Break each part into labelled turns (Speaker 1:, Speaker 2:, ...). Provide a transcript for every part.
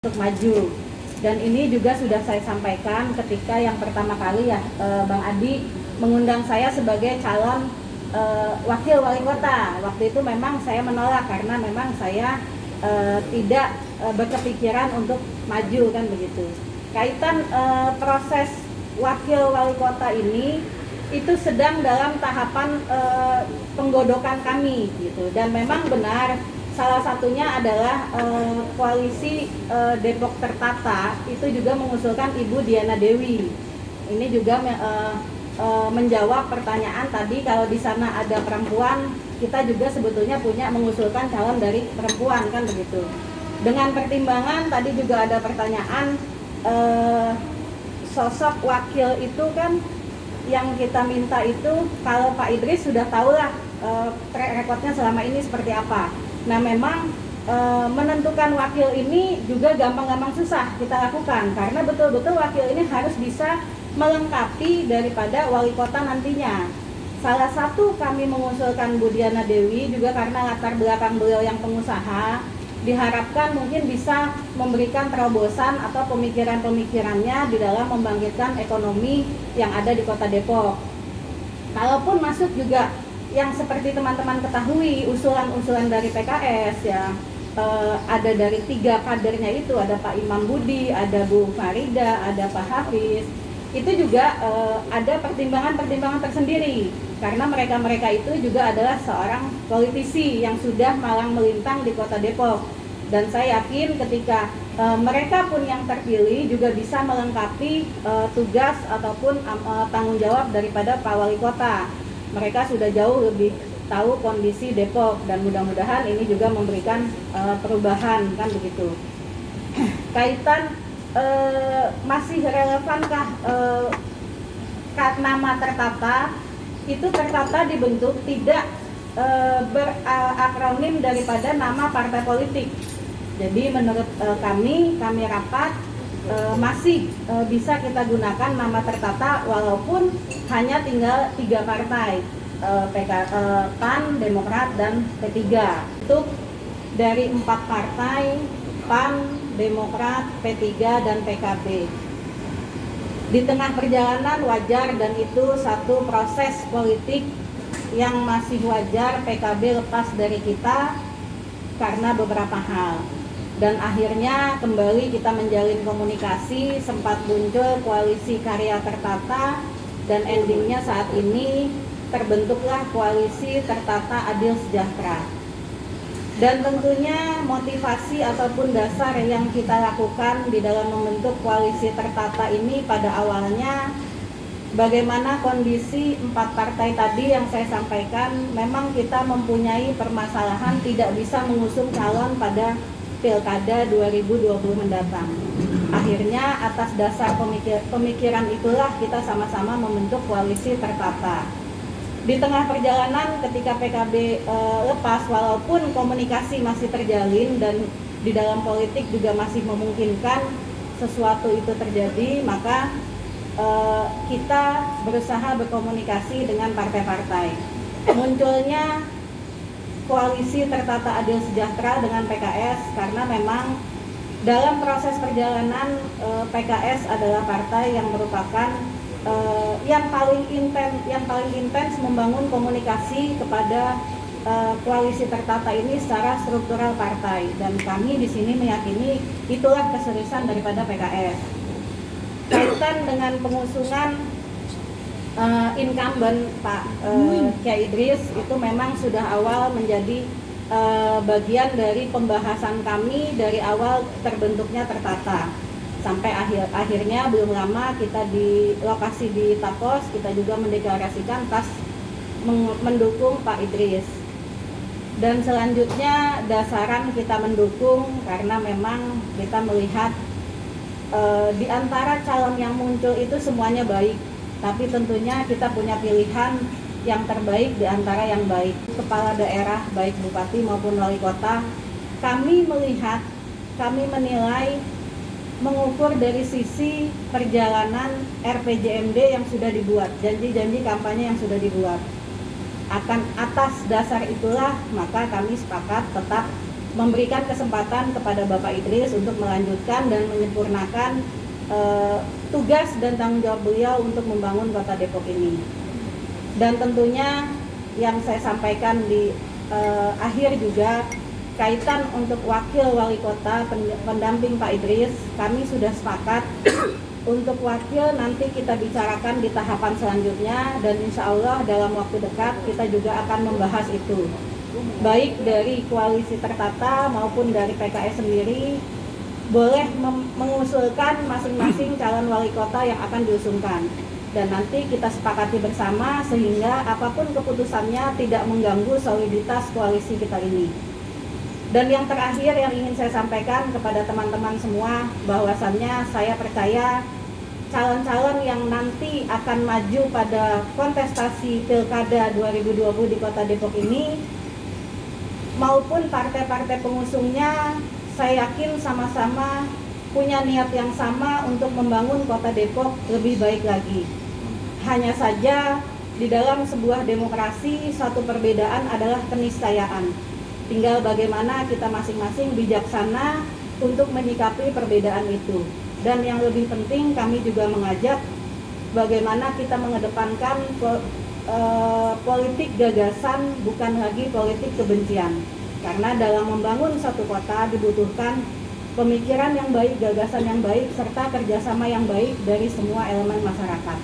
Speaker 1: untuk maju. Dan ini juga sudah saya sampaikan ketika yang pertama kali ya Bang Adi mengundang saya sebagai calon wakil wali kota. Waktu itu memang saya menolak karena memang saya tidak berkepikiran untuk maju kan begitu. Kaitan proses wakil wali kota ini itu sedang dalam tahapan penggodokan kami gitu, dan memang benar salah satunya adalah koalisi Depok Tertata itu juga mengusulkan Ibu Diana Dewi. Ini juga menjawab pertanyaan tadi, kalau di sana ada perempuan, kita juga sebetulnya punya mengusulkan calon dari perempuan kan begitu. Dengan pertimbangan tadi juga ada pertanyaan sosok wakil itu kan yang kita minta itu, kalau Pak Idris sudah tahu lah track recordnya selama ini seperti apa. Nah memang menentukan wakil ini juga gampang-gampang susah kita lakukan, karena betul-betul wakil ini harus bisa melengkapi daripada wali kota nantinya. Salah satu kami mengusulkan Bu Diana Dewi juga karena latar belakang beliau yang pengusaha, diharapkan mungkin bisa memberikan terobosan atau pemikiran-pemikirannya di dalam membangkitkan ekonomi yang ada di Kota Depok. Kalaupun masuk juga yang seperti teman-teman ketahui, usulan-usulan dari PKS ya, ada dari 3 kadernya itu, ada Pak Imam Budi, ada Bu Farida, ada Pak Hafiz. Itu juga ada pertimbangan-pertimbangan tersendiri, karena mereka-mereka itu juga adalah seorang politisi yang sudah malang melintang di Kota Depok. Dan saya yakin ketika mereka pun yang terpilih juga bisa melengkapi tugas ataupun tanggung jawab daripada Pak Wali Kota. Mereka sudah jauh lebih tahu kondisi Depok, dan mudah-mudahan ini juga memberikan perubahan kan begitu. Kaitan masih relevankah nama Tertata? Itu Tertata dibentuk tidak berakronim daripada nama partai politik. Jadi menurut kami rapat masih bisa kita gunakan nama Tertata walaupun hanya tinggal 3 partai, PAN, Demokrat, dan P3. Untuk dari 4 partai, PAN, Demokrat, P3, dan PKB. Di tengah perjalanan wajar, dan itu satu proses politik yang masih wajar, PKB lepas dari kita karena beberapa hal. Dan akhirnya kembali kita menjalin komunikasi, sempat muncul koalisi Karya Tertata, dan endingnya saat ini terbentuklah koalisi Tertata Adil Sejahtera. Dan tentunya motivasi ataupun dasar yang kita lakukan di dalam membentuk koalisi Tertata ini pada awalnya, bagaimana kondisi 4 partai tadi yang saya sampaikan, memang kita mempunyai permasalahan tidak bisa mengusung calon pada Pilkada 2020 mendatang. Akhirnya atas dasar pemikiran itulah kita sama-sama membentuk koalisi Tertata. Di tengah perjalanan ketika PKB lepas, walaupun komunikasi masih terjalin dan di dalam politik juga masih memungkinkan sesuatu itu terjadi, maka kita berusaha berkomunikasi dengan partai-partai. Munculnya koalisi Tertata Adil Sejahtera dengan PKS karena memang dalam proses perjalanan PKS adalah partai yang merupakan yang paling intens membangun komunikasi kepada koalisi Tertata ini secara struktural partai, dan kami di sini meyakini itulah keseriusan daripada PKS. Kaitan dengan pengusungan incumbent Pak Kiai Idris, itu memang sudah awal menjadi bagian dari pembahasan kami dari awal terbentuknya Tertata sampai akhirnya belum lama kita di lokasi di Tapos, kita juga mendeklarasikan pas mendukung Pak Idris. Dan selanjutnya dasaran kita mendukung karena memang kita melihat di antara calon yang muncul itu semuanya baik, tapi tentunya kita punya pilihan yang terbaik di antara yang baik. Kepala daerah, baik bupati maupun wali kota, kami menilai, mengukur dari sisi perjalanan RPJMD yang sudah dibuat, janji-janji kampanye yang sudah dibuat. Atas dasar itulah maka kami sepakat tetap memberikan kesempatan kepada Bapak Idris untuk melanjutkan dan menyempurnakan tugas dan tanggung jawab beliau untuk membangun Kota Depok ini. Dan tentunya yang saya sampaikan di akhir juga, kaitan untuk wakil wali kota pendamping Pak Idris, kami sudah sepakat untuk wakil nanti kita bicarakan di tahapan selanjutnya, dan insya Allah dalam waktu dekat kita juga akan membahas itu, baik dari koalisi tertata maupun dari PKS sendiri boleh mengusulkan masing-masing calon wali kota yang akan diusungkan, dan nanti kita sepakati bersama sehingga apapun keputusannya tidak mengganggu soliditas koalisi kita ini. Dan yang terakhir yang ingin saya sampaikan kepada teman-teman semua, bahwasannya saya percaya calon-calon yang nanti akan maju pada kontestasi Pilkada 2020 di Kota Depok ini maupun partai-partai pengusungnya, saya yakin sama-sama punya niat yang sama untuk membangun Kota Depok lebih baik lagi. Hanya saja di dalam sebuah demokrasi, satu perbedaan adalah keniscayaan. Tinggal bagaimana kita masing-masing bijaksana untuk menyikapi perbedaan itu. Dan yang lebih penting, kami juga mengajak bagaimana kita mengedepankan politik gagasan, bukan lagi politik kebencian. Karena dalam membangun satu kota dibutuhkan pemikiran yang baik, gagasan yang baik, serta kerjasama yang baik dari semua elemen masyarakat.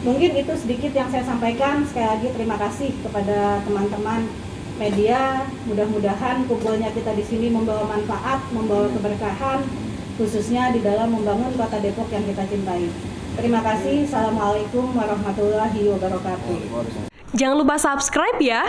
Speaker 1: Mungkin itu sedikit yang saya sampaikan. Sekali lagi terima kasih kepada teman-teman media. Mudah-mudahan kumpulnya kita di sini membawa manfaat, membawa keberkahan, khususnya di dalam membangun Kota Depok yang kita cintai. Terima kasih. Assalamualaikum warahmatullahi wabarakatuh.
Speaker 2: Jangan lupa subscribe ya.